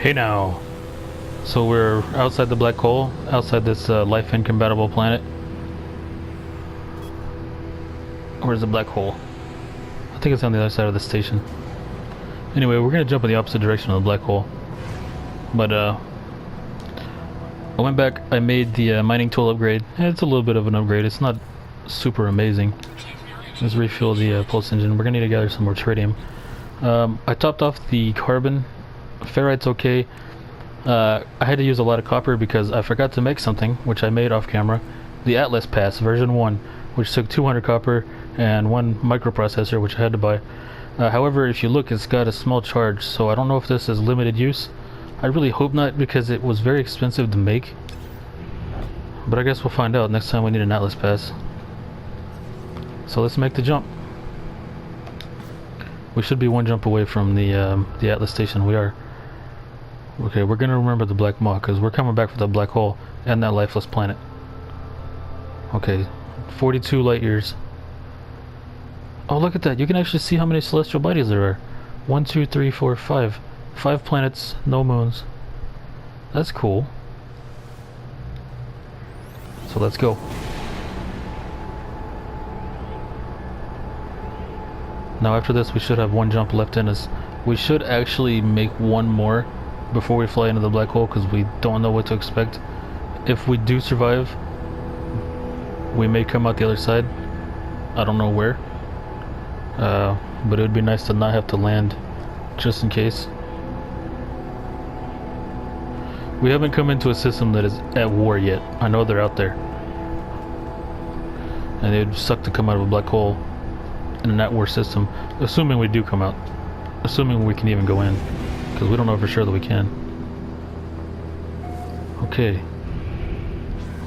Hey now. So we're outside the black hole, outside this life incompatible planet. Where's the black hole? I think it's on the other side of the station. Anyway, we're gonna jump in the opposite direction of the black hole. But I went back, I made the mining tool upgrade. It's a little bit of an upgrade, it's not super amazing. Let's refuel the pulse engine. We're gonna need to gather some more tritium. I topped off the carbon. Ferrite's okay. I had to use a lot of copper because I forgot to make something, which I made off camera. The Atlas Pass version 1, which took 200 copper and one microprocessor, which I had to buy. However, if you look, it's got a small charge, so I don't know if this is limited use. I really hope not, because it was very expensive to make. But I guess we'll find out next time we need an Atlas Pass. So let's make the jump. We should be one jump away from the Atlas station. We are. Okay, we're gonna remember the Black Maw, because we're coming back for the black hole and that lifeless planet. Okay, 42 light years. Oh, look at that. You can actually see how many celestial bodies there are. 1, 2, 3, 4, 5. 5 planets, no moons. That's cool. So let's go. Now after this we should have one jump left in us. We should actually make one more before we fly into the black hole, because we don't know what to expect. If we do survive, we may come out the other side. I don't know where. But it would be nice to not have to land, just in case. We haven't come into a system that is at war yet. I know they're out there. And it would suck to come out of a black hole in an at-war system, assuming we do come out. Assuming we can even go in. Because we don't know for sure that we can. Okay.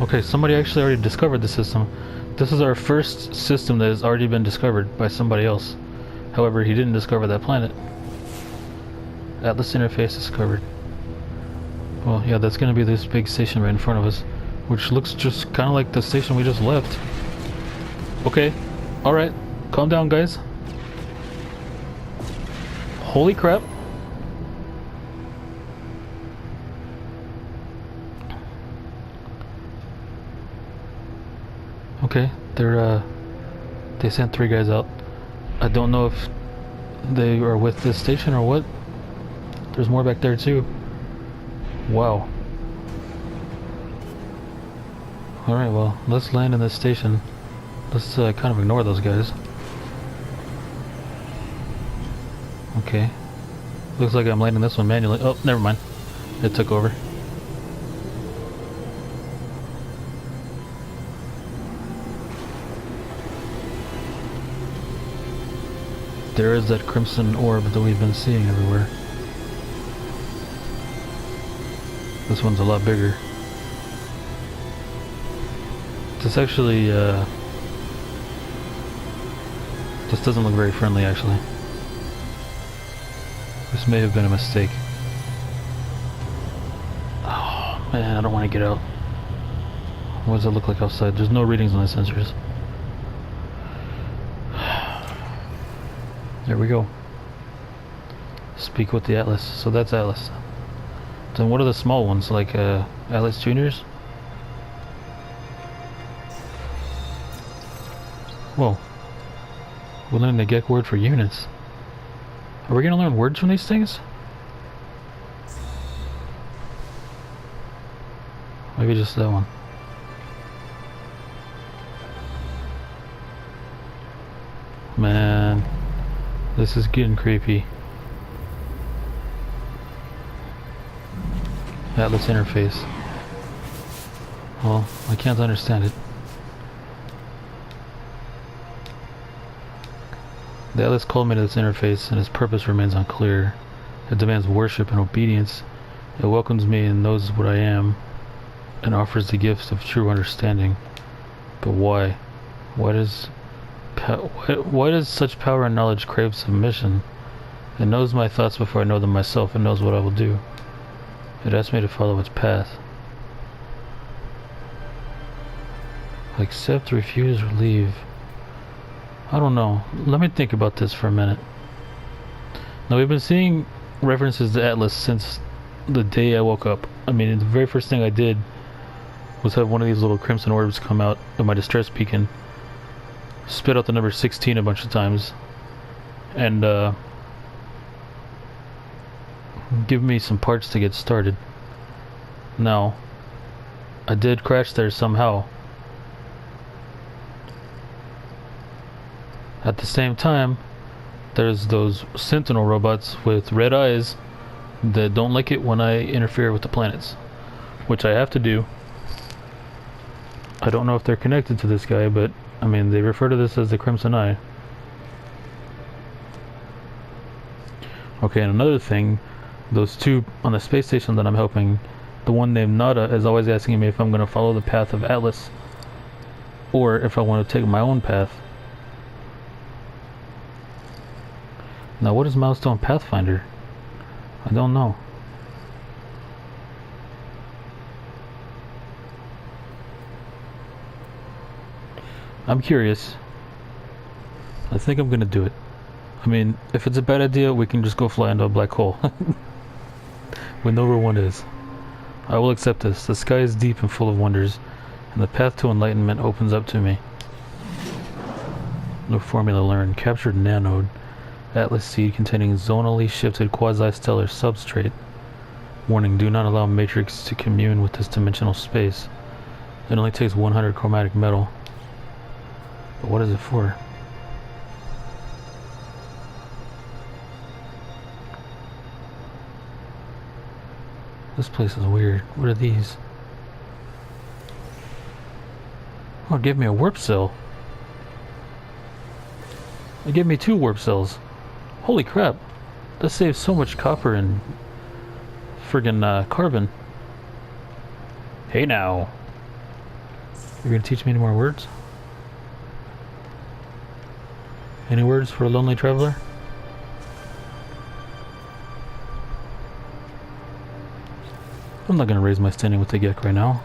Okay, somebody actually already discovered the system. This is our first system that has already been discovered by somebody else. However, he didn't discover that planet. Atlas interface discovered. Well, yeah, that's gonna be this big station right in front of us, which looks just kind of like the station we just left. Okay, alright, calm down, guys. Holy crap. Okay, they sent 3 guys out. I don't know if they are with this station or what. There's more back there too. Wow. Alright, well, let's land in this station. Let's kind of ignore those guys. Okay. Looks like I'm landing this one manually. Oh, never mind. It took over. There is that crimson orb that we've been seeing everywhere. This one's a lot bigger. This actually, this doesn't look very friendly, actually. This may have been a mistake. Oh, man, I don't want to get out. What does it look like outside? There's no readings on the sensors. There we go. Speak with the Atlas. So that's Atlas. Then what are the small ones, like Atlas Juniors? Whoa. We're learning the Gek word for units. Are we gonna learn words from these things? Maybe just that one. Man. This is getting creepy. Atlas interface. Well, I can't understand it. The Atlas called me to this interface, and its purpose remains unclear. It demands worship and obedience. It welcomes me and knows what I am, and offers the gifts of true understanding. But why? Why does such power and knowledge crave submission? It knows my thoughts before I know them myself, and knows what I will do. It asks me to follow its path. Accept, refuse, or leave. I don't know. Let me think about this for a minute. Now, we've been seeing references to Atlas since the day I woke up. I mean, the very first thing I did was have one of these little crimson orbs come out of my distress beacon, spit out the number 16 a bunch of times, and give me some parts to get started. Now, I did crash there somehow. At the same time, there's those sentinel robots with red eyes that don't like it when I interfere with the planets, which I have to do. I don't know if they're connected to this guy, but I mean, they refer to this as the Crimson Eye. Okay, and another thing, those two on the space station that I'm helping, the one named Nada is always asking me if I'm going to follow the path of Atlas or if I want to take my own path. Now, what is Milestone Pathfinder? I don't know. I'm curious. I think I'm gonna do it. I mean, if it's a bad idea, we can just go fly into a black hole. We know where one is. I will accept this. The sky is deep and full of wonders, and the path to enlightenment opens up to me. No formula learned. Captured nanode. Atlas seed containing zonally shifted quasi-stellar substrate. Warning, do not allow Matrix to commune with this dimensional space. It only takes 100 chromatic metal. But what is it for? This place is weird. What are these? Oh, it gave me a warp cell. It gave me 2 warp cells. Holy crap. That saves so much copper and friggin' carbon. Hey now. You're gonna teach me any more words? Any words for a lonely traveler? I'm not gonna raise my standing with the Gek right now.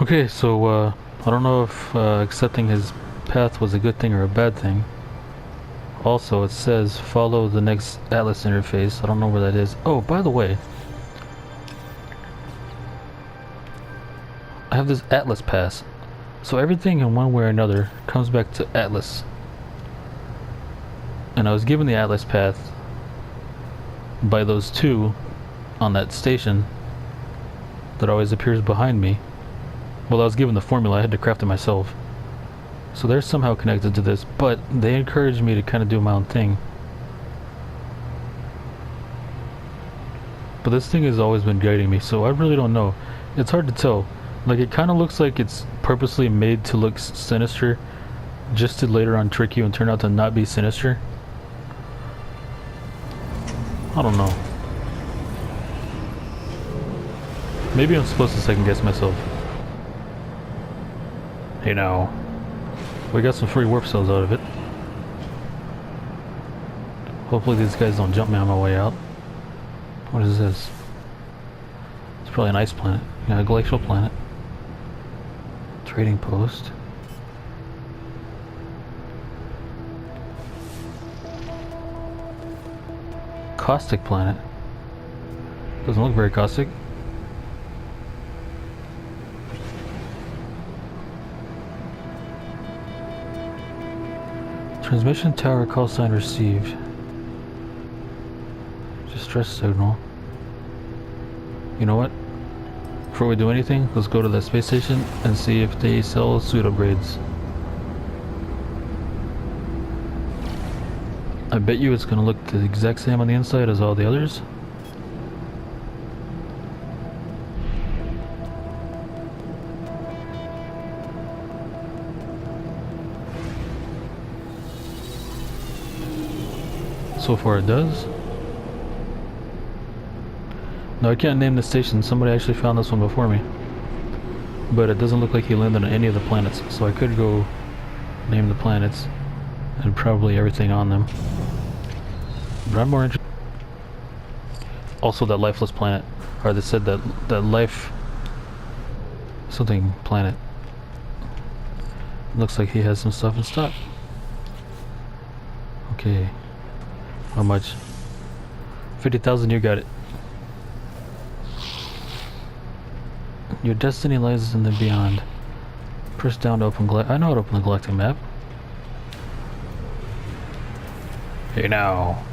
Okay, so I don't know if accepting his path was a good thing or a bad thing. Also, it says follow the next Atlas interface. I don't know where that is. Oh, by the way, I have this Atlas pass. So everything in one way or another comes back to Atlas. And I was given the Atlas path by those 2 on that station that always appears behind me. Well, I was given the formula, I had to craft it myself. So they're somehow connected to this, but they encouraged me to kind of do my own thing. But this thing has always been guiding me, so I really don't know. It's hard to tell. Like, it kind of looks like it's purposely made to look sinister, just to later on trick you and turn out to not be sinister. I don't know. Maybe I'm supposed to second guess myself. Hey now. We got some free warp cells out of it. Hopefully these guys don't jump me on my way out. What is this? It's probably an ice planet. Yeah, a glacial planet. Trading post. Caustic planet. Doesn't look very caustic. Transmission tower call sign received. Distress signal. You know what? Before we do anything, let's go to the space station and see if they sell suit upgrades. I bet you it's gonna look the exact same on the inside as all the others. So far it does. No, I can't name the station. Somebody actually found this one before me. But it doesn't look like he landed on any of the planets, so I could go name the planets and probably everything on them. But I'm more interested. Also that lifeless planet. Or they said that life something planet. Looks like he has some stuff in stock. Okay. How much? 50,000, you got it. Your destiny lies in the beyond. Press down to open I know how to open the galactic map. Hey now.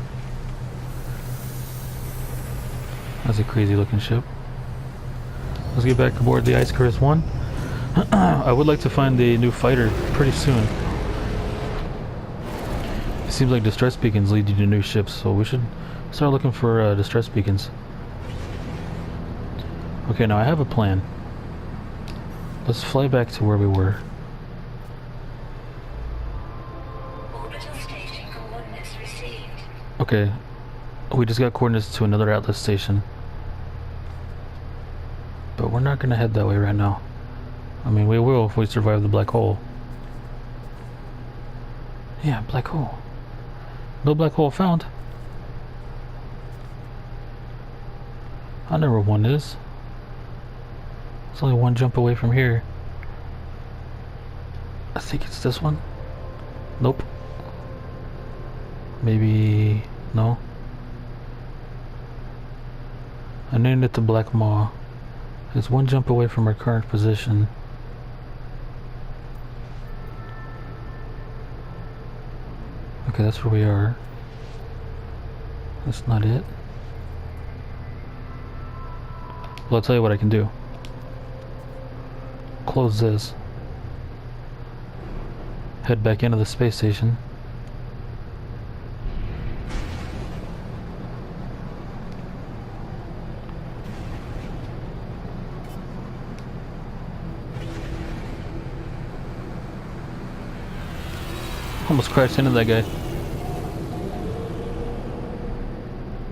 That's a crazy looking ship. Let's get back aboard the Icarus 1. I would like to find a new fighter pretty soon. It seems like distress beacons lead you to new ships, so we should start looking for distress beacons. Okay, now I have a plan. Let's fly back to where we were. Orbital station coordinates received. Okay, we just got coordinates to another Atlas station. But we're not gonna head that way right now. I mean, we will if we survive the black hole. Yeah, black hole. No black hole found. I know where one is. It's only one jump away from here. I think it's this one. Nope. Maybe... no. I named it the Black Maw. It's one jump away from our current position. Okay, that's where we are. That's not it. Well, I'll tell you what I can do. Close this. Head back into the space station. Almost crashed into that guy.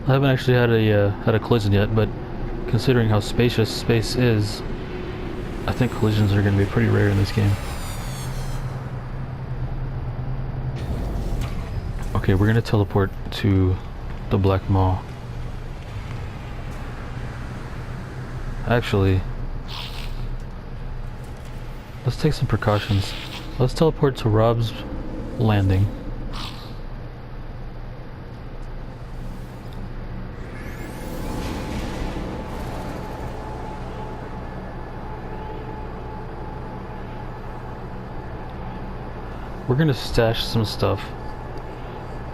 I haven't actually had a collision yet, but considering how spacious space is, I think collisions are going to be pretty rare in this game. Okay, we're going to teleport to the Black Maw. Actually, let's take some precautions. Let's teleport to Rob's landing. We're gonna stash some stuff.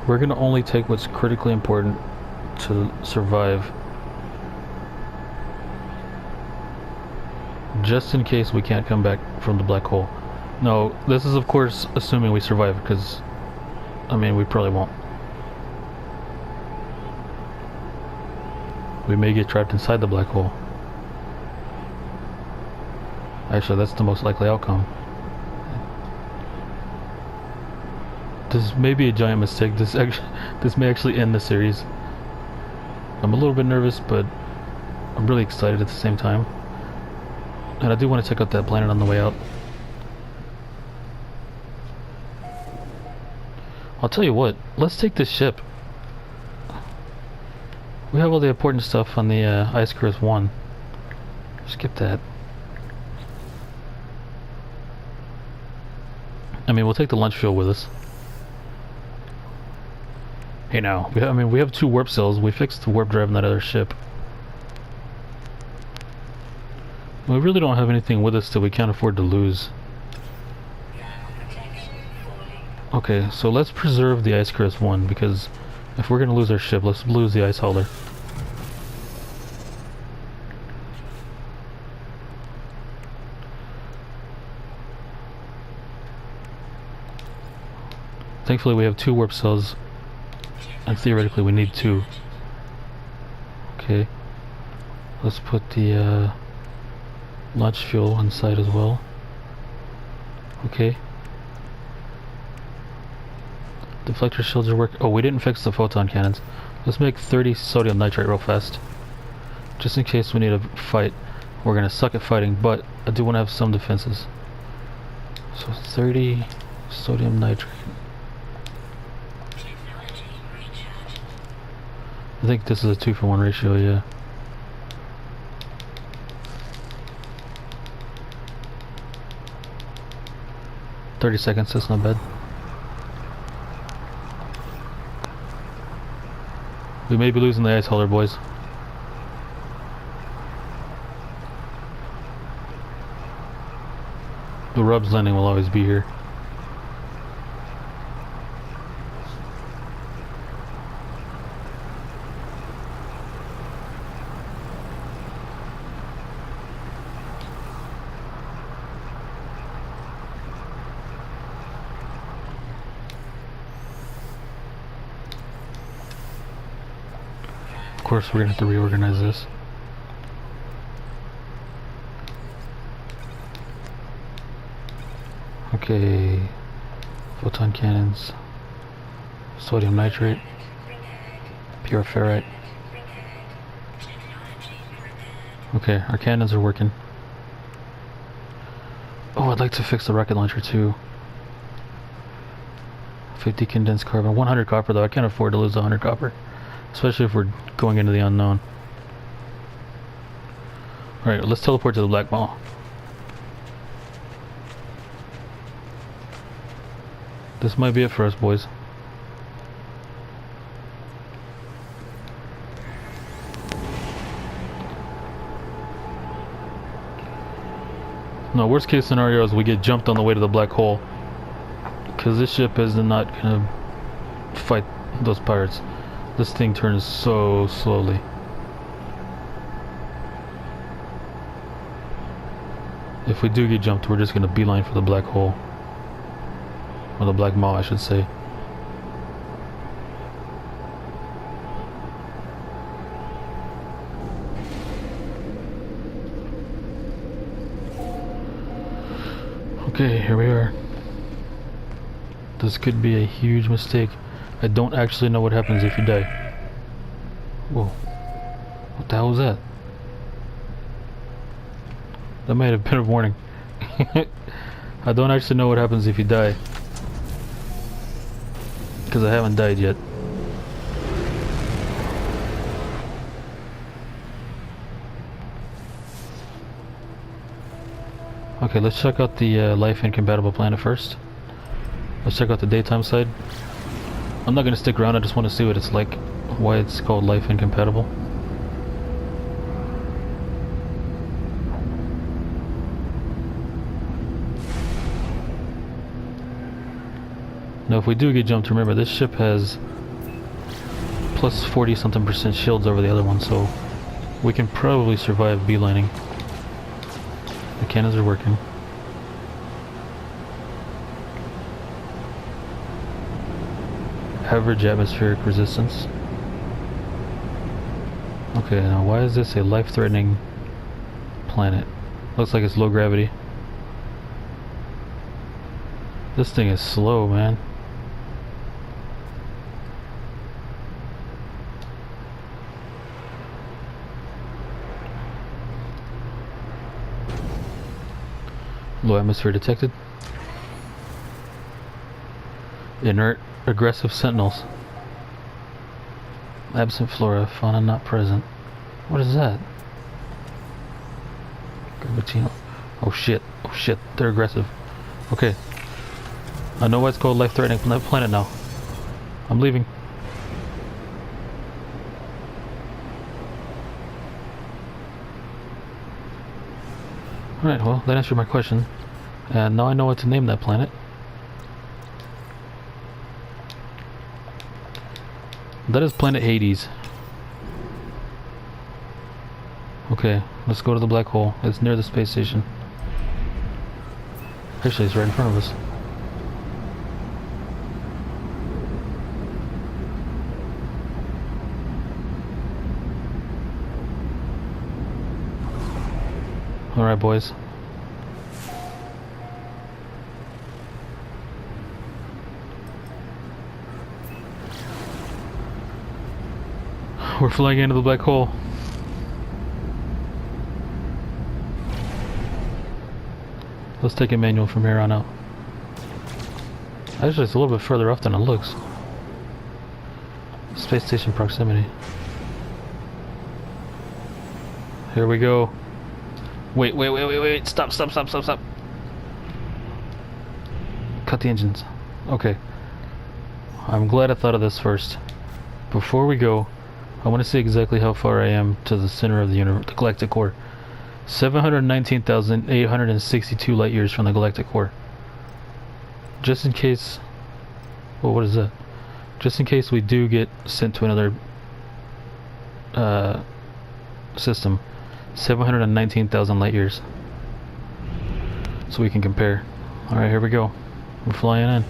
We're gonna only take what's critically important to survive, just in case we can't come back from the black hole. No, this is of course assuming we survive, because I mean, we probably won't. We may get trapped inside the black hole. Actually, that's the most likely outcome. This may be a giant mistake. This may actually end the series. I'm a little bit nervous, but I'm really excited at the same time. And I do want to check out that planet on the way out. I'll tell you what, let's take this ship. We have all the important stuff on the Icarus 1. Skip that. I mean, we'll take the launch fuel with us. Hey now, we have 2 warp cells. We fixed the warp drive on that other ship. We really don't have anything with us that we can't afford to lose. Okay, so let's preserve the Icarus 1, because if we're gonna lose our ship, let's lose the ice hauler. Thankfully we have 2 warp cells, and theoretically we need 2. Okay, let's put the launch fuel inside as well. Okay. Deflector shields are working. Oh, we didn't fix the photon cannons. Let's make 30 sodium nitrate real fast, just in case we need a fight. We're gonna suck at fighting, but I do want to have some defenses. So 30 sodium nitrate. I think this is a 2-for-1 ratio, yeah. $30 seconds, that's not bad. We may be losing the ice hauler, boys. The Rubs landing will always be here. Of course, we're gonna have to reorganize this. Okay, photon cannons, sodium nitrate, pure ferrite. Okay, our cannons are working. Oh, I'd like to fix the rocket launcher too. 50 condensed carbon, 100 copper though. I can't afford to lose 100 copper, especially if we're going into the unknown. Alright, let's teleport to the black ball. This might be it for us, boys. No, worst case scenario is we get jumped on the way to the black hole. Because this ship is not gonna fight those pirates. This thing turns so slowly. If we do get jumped, we're just gonna beeline for the black hole. Or the black maw, I should say. Okay, here we are. This could be a huge mistake. I don't actually know what happens if you die. Whoa. What the hell was that? That might have been a warning. I don't actually know what happens if you die. Because I haven't died yet. Okay, let's check out the life incompatible planet first. Let's check out the daytime side. I'm not gonna stick around, I just want to see what it's like. Why it's called life incompatible. Now if we do get jumped, remember this ship has plus 40 something % shields over the other one, so we can probably survive beelining. The cannons are working. Average atmospheric resistance. Okay, now why is this a life-threatening planet? Looks like it's low gravity. This thing is slow, man. Low atmosphere detected. Inert, aggressive sentinels. Absent flora, fauna not present. What is that? Garbatino. Oh shit, they're aggressive. Okay. I know why it's called life-threatening planet now. I'm leaving. Alright, well, that answered my question. And now I know what to name that planet. That is planet Hades. Okay, let's go to the black hole. It's near the space station. Actually, it's right in front of us. Alright, boys. We're flying into the black hole. Let's take a manual from here on out. Actually, it's a little bit further off than it looks. Space station proximity. Here we go. Wait. Stop. Cut the engines. Okay. I'm glad I thought of this first. Before we go, I want to see exactly how far I am to the center of the the galactic core. 719,862 light years from the galactic core. Just in case... Well, what is that? Just in case we do get sent to another system. 719,000 light years. So we can compare. Alright, here we go. We're flying in.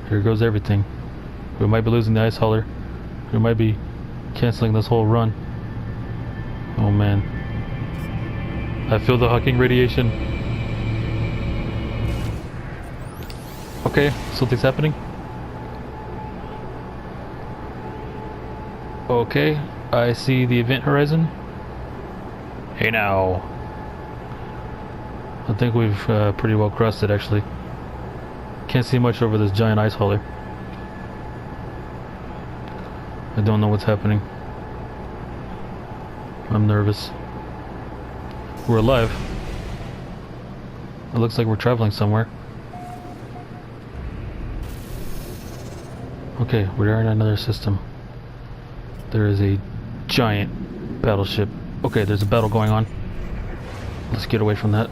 Here goes everything. We might be losing the ice hauler. We might be canceling this whole run. Oh man. I feel the Hawking radiation. Okay, something's happening. Okay, I see the event horizon. Hey now. I think we've pretty well crossed it actually. Can't see much over this giant ice hauler. I don't know what's happening. I'm nervous. We're alive. It looks like we're traveling somewhere. Okay, we are in another system. There is a giant battleship. Okay, there's a battle going on. Let's get away from that.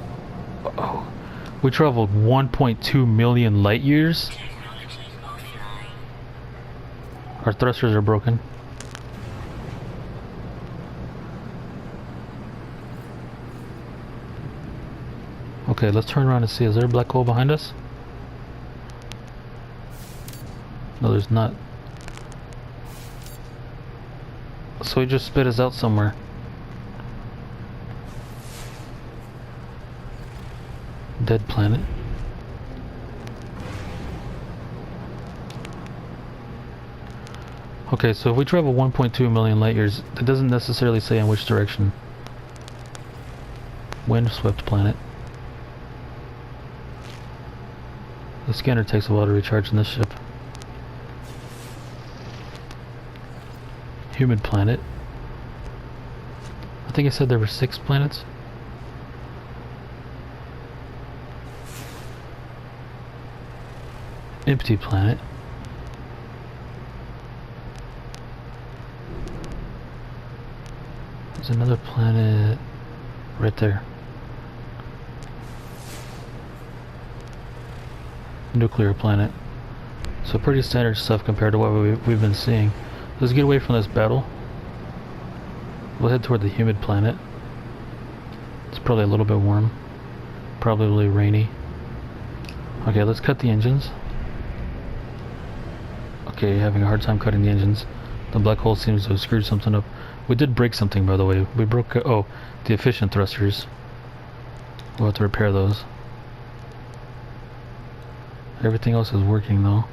Oh, we traveled 1.2 million light years. Our thrusters are broken. Okay, let's turn around and see. Is there a black hole behind us? No, there's not. So he just spit us out somewhere. Dead planet. Okay, so if we travel 1.2 million light years, it doesn't necessarily say in which direction. Wind-swept planet. The scanner takes a while to recharge in this ship. Humid planet. I think I said there were 6 planets. Empty planet. There's another planet right there. Nuclear planet. So pretty standard stuff compared to what we've been seeing. Let's get away from this battle. We'll head toward the humid planet. It's probably a little bit warm. Probably rainy. Okay, let's cut the engines. Okay, having a hard time cutting the engines. The black hole seems to have screwed something up. We did break something, by the way. We broke, the efficient thrusters. We'll have to repair those. Everything else is working, though.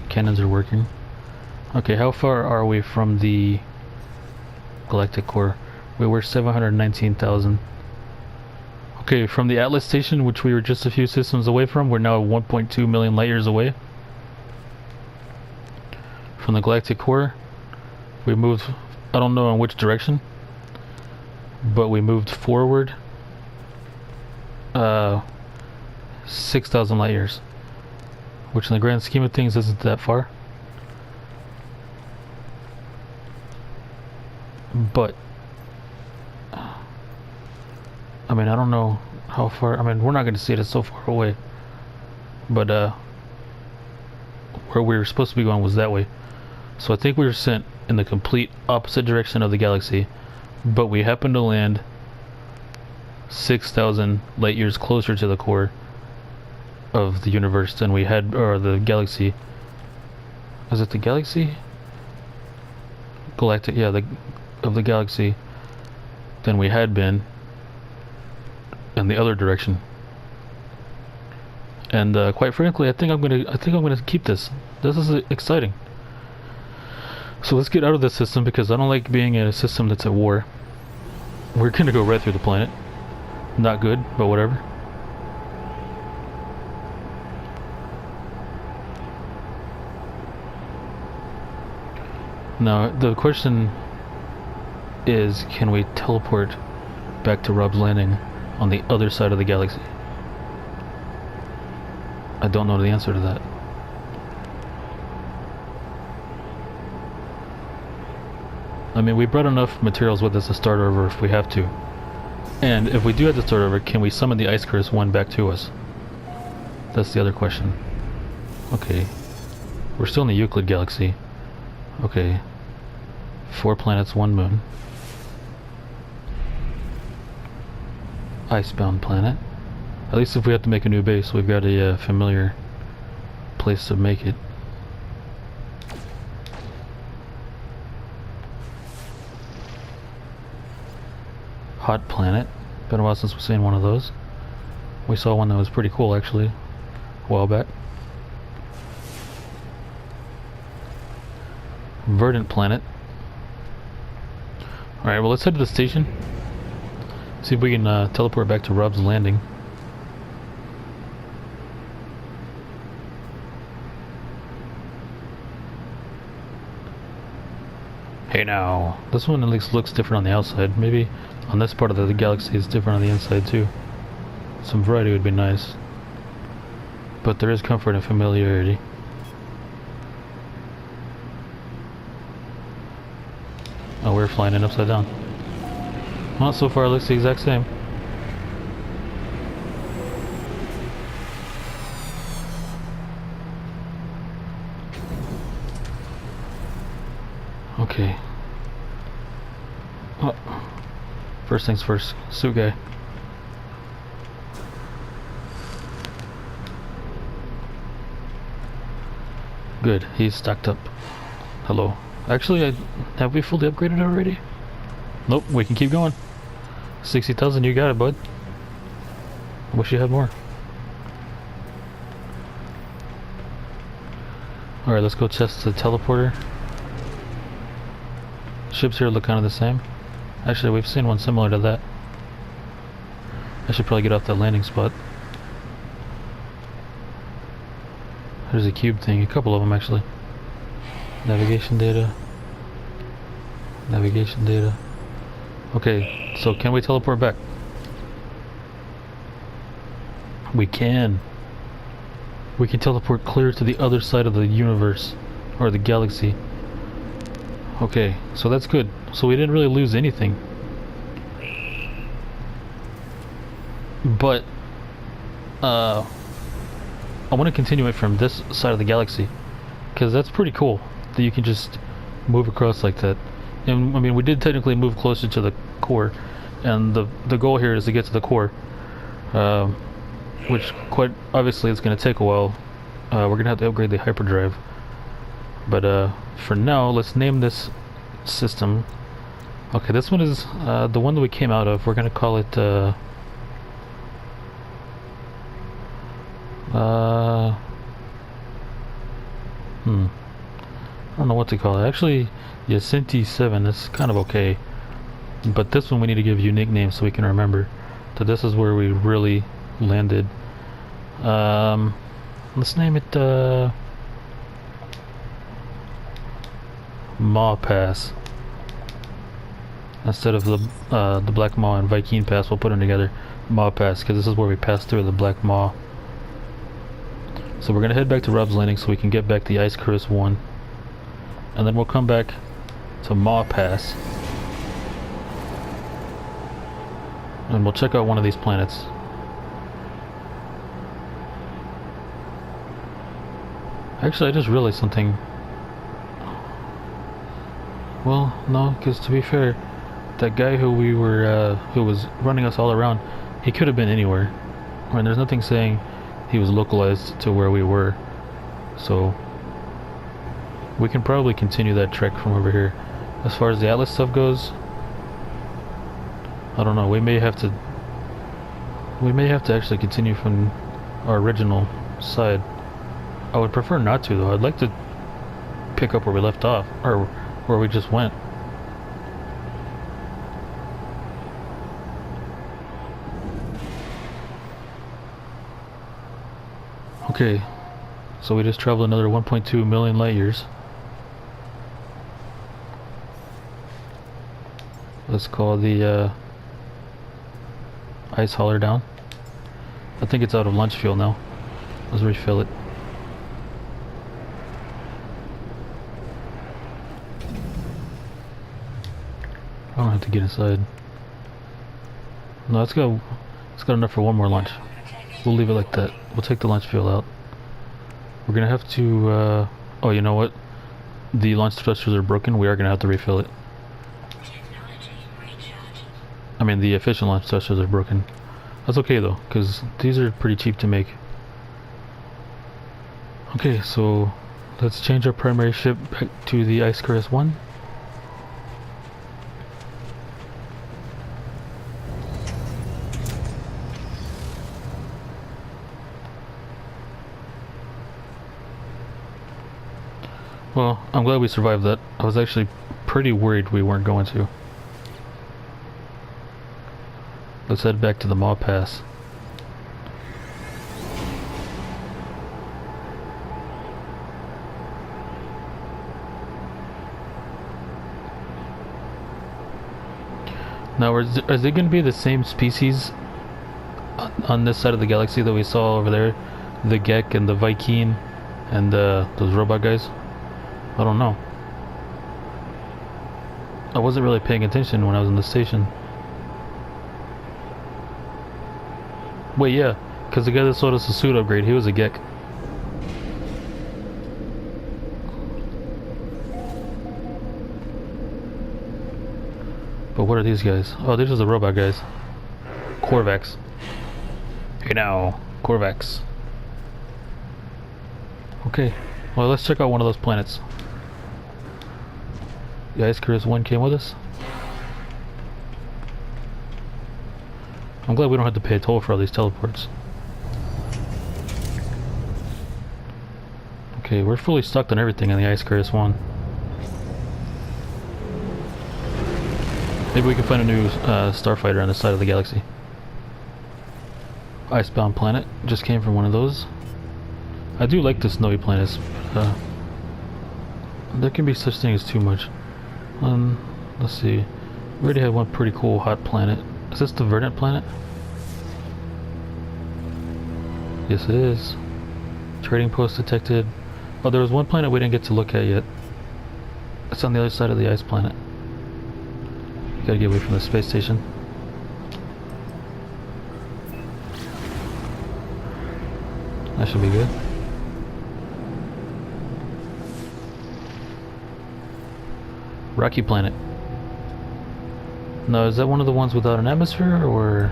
Cannons are working. Okay, how far are we from the galactic core? We were 719,000. Okay, from the Atlas station, which we were just a few systems away from, we're now 1.2 million light years away. From the galactic core, we moved, I don't know in which direction, but we moved forward 6,000 light years, which in the grand scheme of things isn't that far. But I mean, I don't know how far. I mean, we're not going to see it, it's so far away, but where we were supposed to be going was that way. So I think we were sent in the complete opposite direction of the galaxy, but we happened to land 6,000 light years closer to the core of the universe than we had, or the galaxy. Is it the galaxy? Galactic, yeah, of the galaxy than we had been in the other direction. And quite frankly, I think I'm gonna keep this. This is exciting. So let's get out of this system because I don't like being in a system that's at war. We're gonna go right through the planet. Not good, but whatever. Now, the question is, can we teleport back to Rob's Landing on the other side of the galaxy? I don't know the answer to that. I mean, we brought enough materials with us to start over if we have to. And if we do have to start over, can we summon the Ice Curse 1 back to us? That's the other question. Okay. We're still in the Euclid Galaxy. Okay. 4 planets, 1 moon. Icebound planet. At least if we have to make a new base, we've got a familiar place to make it. Hot planet. Been a while since we've seen one of those. We saw one that was pretty cool actually a while back. Verdant planet. Alright, well let's head to the station. See if we can teleport back to Rob's Landing. Hey now, this one at least looks different on the outside. Maybe on this part of the galaxy it's different on the inside too. Some variety would be nice. But there is comfort and familiarity. Oh, we're flying in upside down. Well, so far it looks the exact same. Okay. Oh. First things first, suit guy. Good, he's stocked up. Hello. Actually, have we fully upgraded already? Nope, we can keep going. 60,000, you got it, bud. Wish you had more. Alright, let's go test the teleporter. Ships here look kind of the same. Actually, we've seen one similar to that. I should probably get off that landing spot. There's a cube thing, a couple of them actually. Navigation data. Navigation data. Okay, so can we teleport back? We can. We can teleport clear to the other side of the universe, or the galaxy. Okay, so that's good. So we didn't really lose anything. But, I want to continue it from this side of the galaxy, because that's pretty cool that you can just move across like that. And I mean, we did technically move closer to the core, and the goal here is to get to the core, which quite obviously is going to take a while. We're going to have to upgrade the hyperdrive, but for now let's name this system. Okay, this one is the one that we came out of. We're going to call it I don't know what to call it. Actually, Yacinti 7, that's kind of okay. But this one we need to give unique names so we can remember that this is where we really landed. Let's name it Maw Pass. Instead of the Black Maw and Viking Pass, we'll put them together. Maw Pass, because this is where we passed through the Black Maw. So we're gonna head back to Rob's Landing so we can get back the Ice Curse 1. And then we'll come back to Maw Pass. And we'll check out one of these planets. Actually, I just realized something. Well, no, because to be fair, that guy who we were, who was running us all around, he could have been anywhere. I mean, there's nothing saying he was localized to where we were. So we can probably continue that trek from over here. As far as the Atlas stuff goes, I don't know, we may have to actually continue from our original side. I would prefer not to though. I'd like to pick up where we left off, or where we just went. Okay, so we just traveled another 1.2 million light years. Let's call the ice hauler down. I think it's out of launch fuel now. Let's refill it. have to get inside. No, let's go. It's got enough for one more launch. We'll leave it like that. We'll take the launch fuel out. We're gonna have to, oh, you know what? The launch thrusters are broken. We are gonna have to refill it. I mean, the efficient launch thrusters are broken. That's okay though, because these are pretty cheap to make. Okay, so let's change our primary ship back to the Icarus 1. Well, I'm glad we survived that. I was actually pretty worried we weren't going to. Let's head back to the Maw Pass. Now, is it going to be the same species on this side of the galaxy that we saw over there? The Gek and the Vy'keen and those robot guys? I don't know. I wasn't really paying attention when I was in the station. Wait, yeah, because the guy that sold us the suit upgrade, he was a Gek. But what are these guys? Oh, these are the robot guys. Korvax. Hey now, Korvax. Okay, well, let's check out one of those planets. The Icarus 1 came with us. I'm glad we don't have to pay a toll for all these teleports. Okay, we're fully stocked on everything in the Icarus 1. Maybe we can find a new starfighter on this side of the galaxy. Icebound planet. Just came from one of those. I do like the snowy planets, but there can be such thing as too much. Let's see. We already had one pretty cool hot planet. Is this the Verdant planet? Yes, it is. Trading post detected. Oh, there was one planet we didn't get to look at yet. It's on the other side of the ice planet. Gotta get away from the space station. That should be good. Rocky planet. No, is that one of the ones without an atmosphere, or...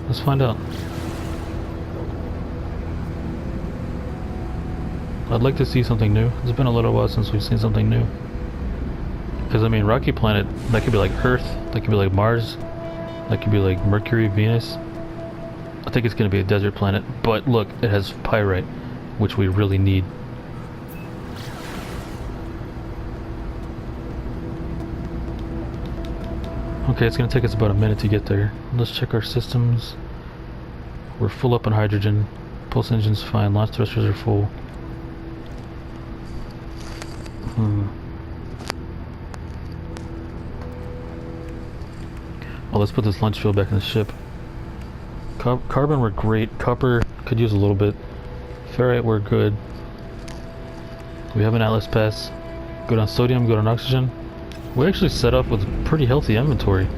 Let's find out. I'd like to see something new. It's been a little while since we've seen something new. Because, I mean, Rocky planet, that could be like Earth, that could be like Mars, that could be like Mercury, Venus. I think it's going to be a desert planet, but look, it has pyrite, which we really need. Okay, it's going to take us about a minute to get there. Let's check our systems. We're full up on hydrogen. Pulse engine's fine. Launch thrusters are full. Well, let's put this launch fuel back in the ship. Carbon, we're great. Copper, could use a little bit. Ferrite, we're good. We have an Atlas pass. Good on sodium, good on oxygen. We actually set up with a pretty healthy inventory.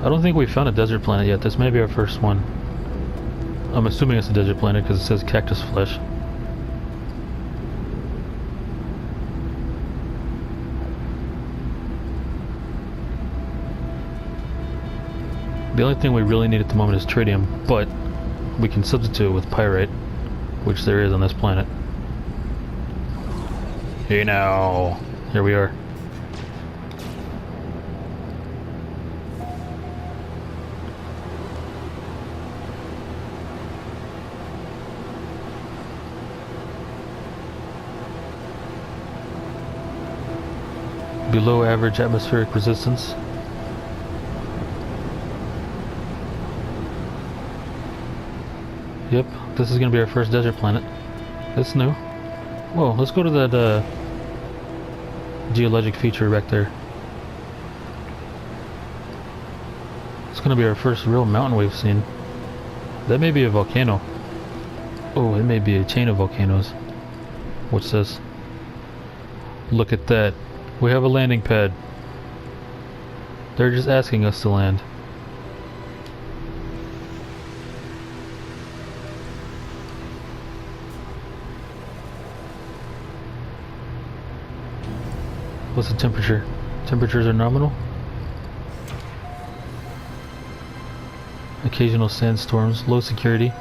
I don't think we found a desert planet yet. This may be our first one. I'm assuming it's a desert planet because it says cactus flesh. The only thing we really need at the moment is tritium, but we can substitute it with pyrite, which there is on this planet. Hey now, here we are. Below average atmospheric resistance. Yep, this is gonna be our first desert planet. That's new. Whoa, let's go to that geologic feature back there. It's gonna be our first real mountain we've seen. That may be a volcano. Oh, it may be a chain of volcanoes. What's this? Look at that. We have a landing pad. They're just asking us to land. What's the temperature? Temperatures are nominal. Occasional sandstorms, low security,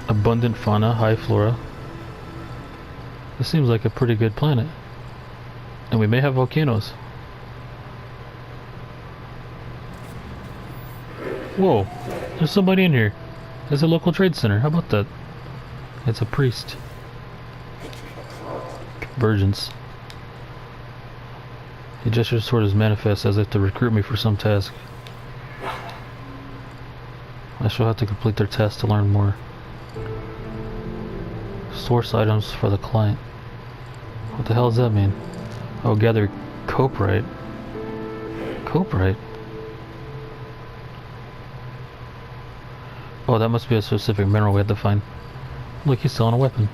abundant fauna, high flora. This seems like a pretty good planet. And we may have volcanoes. Whoa, there's somebody in here. There's a local trade center. How about that? It's a priest. Convergence. He gestures toward his manifest as if to recruit me for some task. I shall have to complete their task to learn more. Source items for the client. What the hell does that mean? Oh, gather coprite. Coprite? Oh, that must be a specific mineral we have to find. Look, he's selling a weapon.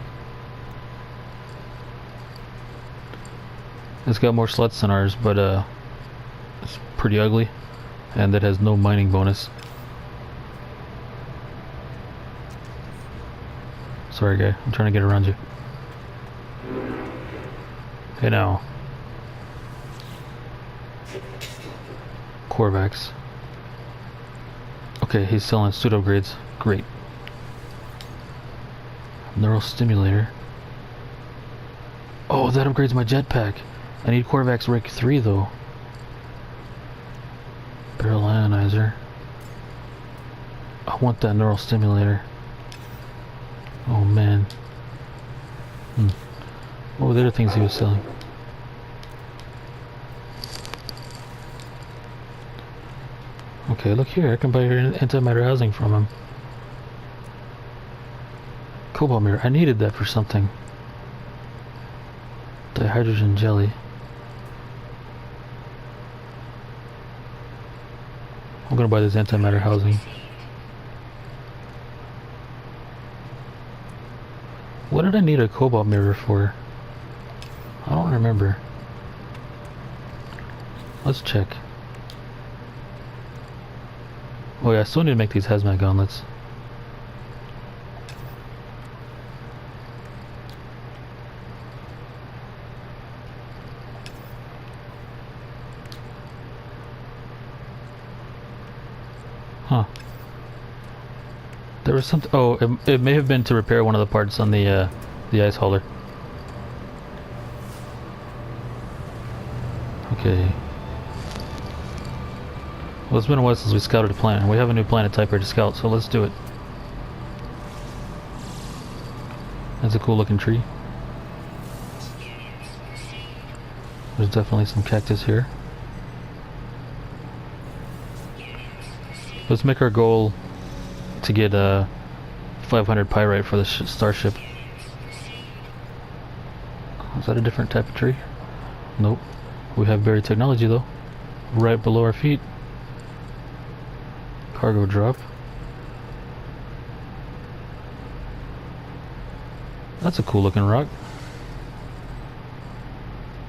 It's got more sluts than ours, but it's pretty ugly. And it has no mining bonus. Sorry guy, I'm trying to get around you. Hey now. Korvax. Okay, he's selling suit upgrades. Great. Neural stimulator. Oh, that upgrades my jetpack. I need Korvax Rank 3 though. Barrel ionizer. I want that neural stimulator. Oh man. What were the other things he was selling? Okay, look here. I can buy antimatter housing from him. Cobalt mirror. I needed that for something. Dihydrogen jelly. I'm gonna buy this antimatter housing. What did I need a cobalt mirror for? I don't remember. Let's check. Oh yeah, I still need to make these hazmat gauntlets. Huh. There was something. Oh, it may have been to repair one of the parts on the ice hauler. Okay. Well, it's been a while since we scouted a planet. We have a new planet type here to scout, so let's do it. That's a cool looking tree. There's definitely some cactus here. Let's make our goal to get 500 pyrite for the starship. Is that a different type of tree? Nope. We have buried technology though. Right below our feet. Cargo drop. That's a cool looking rock.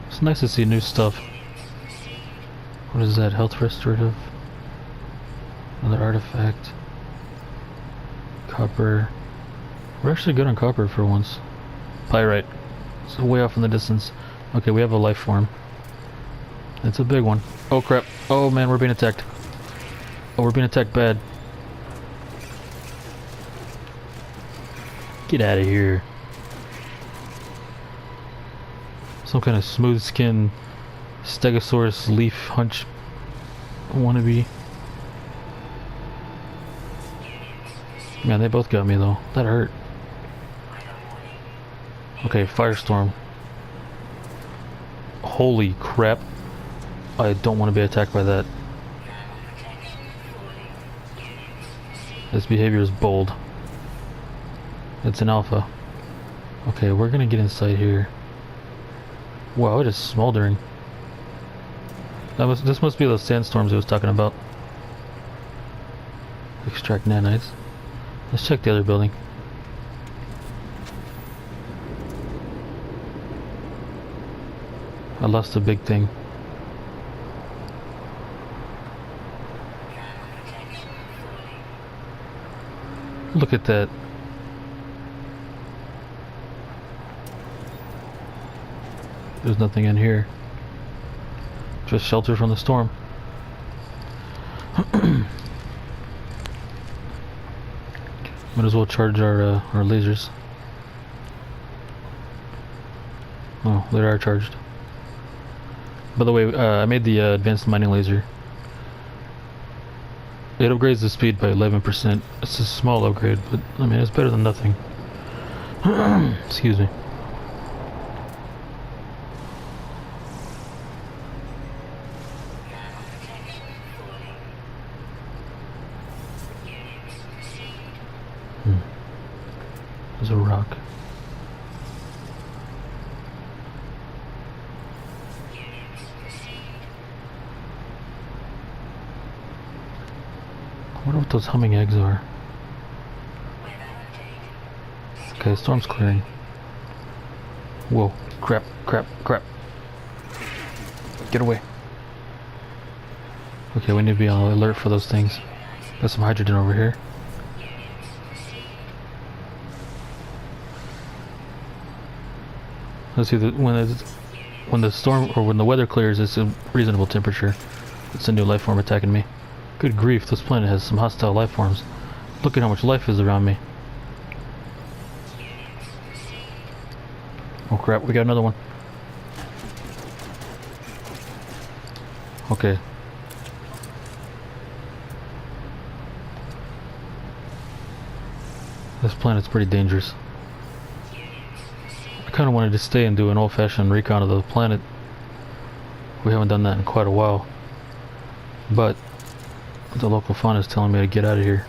It's nice to see new stuff. What is that? Health restorative. Another artifact. Copper. We're actually good on copper for once. Pyrite. It's way off in the distance. Okay, we have a life form. It's a big one. Oh crap. Oh man, we're being attacked. Oh, we're being attacked bad. Get out of here. Some kind of smooth skin Stegosaurus leaf hunch wannabe. Man, they both got me though. That hurt. Okay, firestorm. Holy crap. I don't want to be attacked by that. This behavior is bold. It's an alpha. Okay, we're gonna get inside here. Wow, it is smoldering. This must be those sandstorms he was talking about. Extract nanites. Let's check the other building. I lost the big thing. Look at that. There's nothing in here. Just shelter from the storm. Might as well charge our lasers. Oh, they are charged. By the way, I made the advanced mining laser. It upgrades the speed by 11%. It's a small upgrade, but I mean it's better than nothing. Excuse me. There's a rock. I wonder what those humming eggs are. Okay, the storm's clearing. Whoa, crap, crap, crap. Get away. Okay, we need to be on alert for those things. Got some hydrogen over here. Let's see, when the storm or when the weather clears, it's a reasonable temperature. It's a new life form attacking me. Good grief, this planet has some hostile life forms. Look at how much life is around me. Oh crap, we got another one. Okay. This planet's pretty dangerous. I kind of wanted to stay and do an old-fashioned recon of the planet. We haven't done that in quite a while. But the local fauna is telling me to get out of here.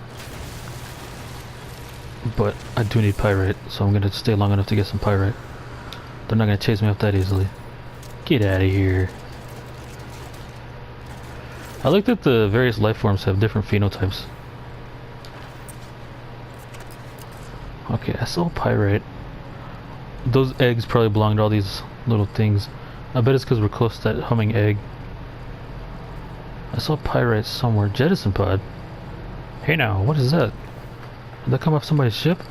But I do need pyrite, so I'm going to stay long enough to get some pyrite. They're not going to chase me up that easily. Get out of here. I like that the various life forms have different phenotypes. Okay, I saw pyrite. Those eggs probably belong to all these little things. I bet it's because we're close to that humming egg. I saw pyrite somewhere. Jettison pod. Hey now, what is that? Did that come off somebody's ship?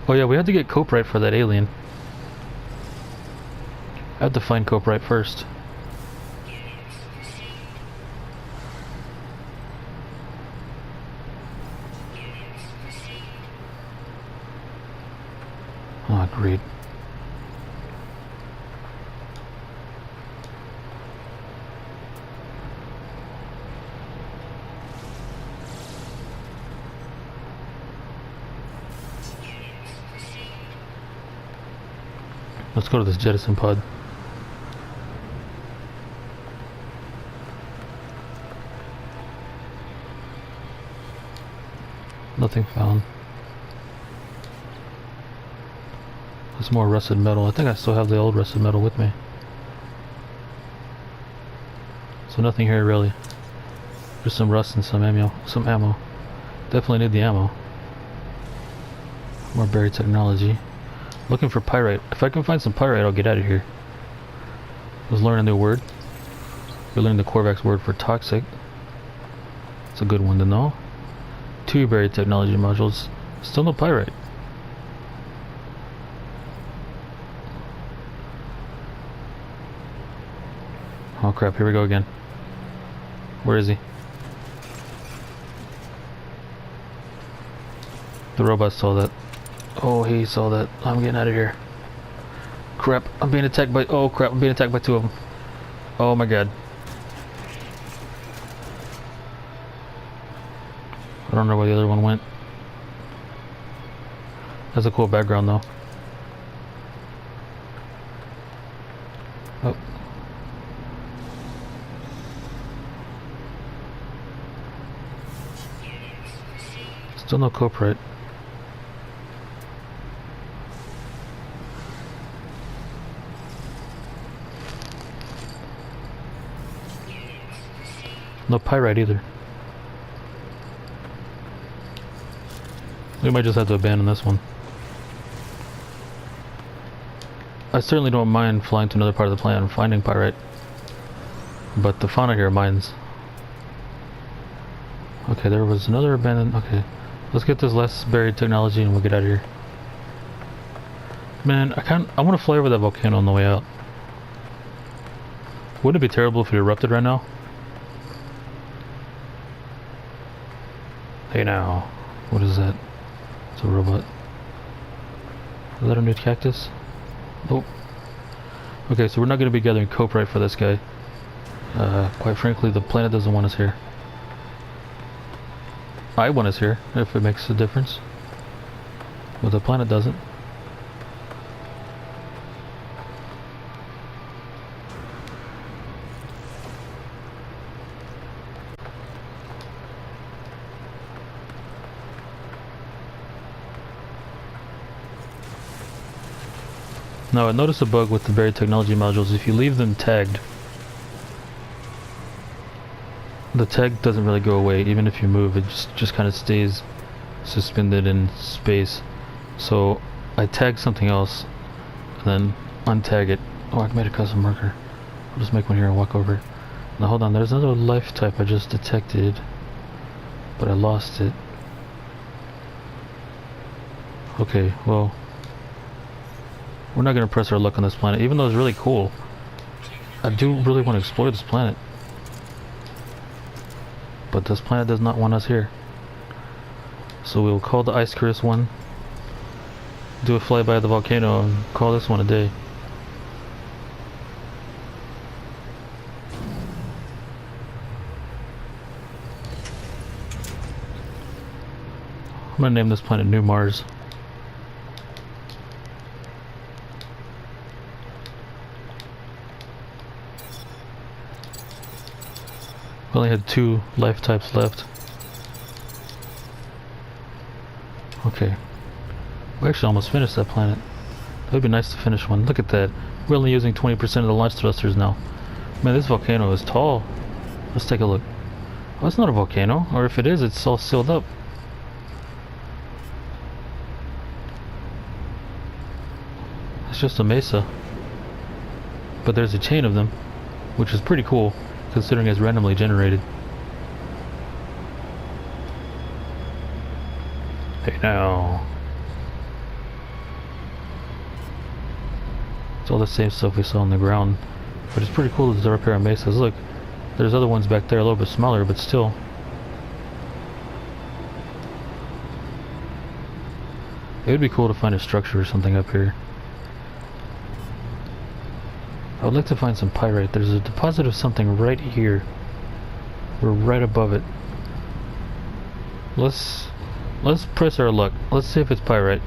Oh yeah, we had to get coprite for that alien. I have to find coprite first. Oh, great. Let's go to this jettison pod. Nothing found. There's more rusted metal. I think I still have the old rusted metal with me. So nothing here really. Just some rust and some ammo. Definitely need the ammo. More buried technology. Looking for pyrite. If I can find some pyrite, I'll get out of here. Let's learn a new word. We learned the Korvax word for toxic. It's a good one to know. 2 buried technology modules. Still no pyrite. Oh crap, here we go again. Where is he? The robot saw that. Oh, he saw that. I'm getting out of here. Crap, I'm being attacked by... Oh crap, I'm being attacked by 2 of them. Oh my god. I don't know where the other one went. That's a cool background though. Oh. Still no coprite. No pyrite either. We might just have to abandon this one. I certainly don't mind flying to another part of the planet and finding pyrite. But the fauna here minds. Okay, there was another abandoned... Okay, let's get this last buried technology and we'll get out of here. Man, I want to fly over that volcano on the way out. Wouldn't it be terrible if it erupted right now? Hey now. What is that? It's a robot. Is that a new cactus? Nope. Okay, so we're not going to be gathering coprite for this guy. Quite frankly, the planet doesn't want us here. I want us here, if it makes a difference. But the planet doesn't. Now I noticed a bug with the buried technology modules. If you leave them tagged, the tag doesn't really go away. Even if you move, it just kind of stays suspended in space. So I tag something else and then untag it. Oh, I made a custom marker. I'll just make one here and walk over it. Now hold on, there's another life type I just detected, but I lost it. Okay, well, we're not going to press our luck on this planet, even though it's really cool. I do really want to explore this planet. But this planet does not want us here. So we'll call the Icarus one, do a flyby of the volcano, and call this one a day. I'm going to name this planet New Mars. We only had 2 life types left. Okay. We actually almost finished that planet. That would be nice to finish one. Look at that. We're only using 20% of the launch thrusters now. Man, this volcano is tall. Let's take a look. Oh, it's not a volcano. Or if it is, it's all sealed up. It's just a mesa. But there's a chain of them, which is pretty cool, considering it's randomly generated. Hey now. It's all the same stuff we saw on the ground, but it's pretty cool that they're up here on mesas. Look, there's other ones back there a little bit smaller, but still. It would be cool to find a structure or something up here. I would like to find some pyrite. There's a deposit of something right here. We're right above it. Let's press our luck. Let's see if it's pyrite.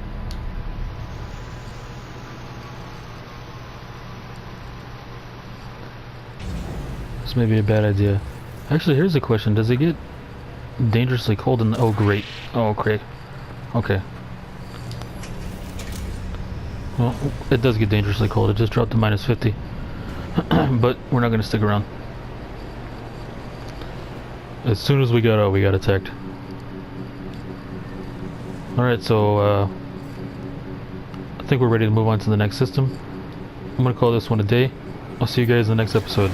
This may be a bad idea. Actually, here's a question. Does it get dangerously cold in the... Oh, great. Oh, great. Okay. Well, it does get dangerously cold. It just dropped to minus 50. But we're not going to stick around. As soon as we got out, we got attacked. Alright, so I think we're ready to move on to the next system. I'm going to call this one a day. I'll see you guys in the next episode.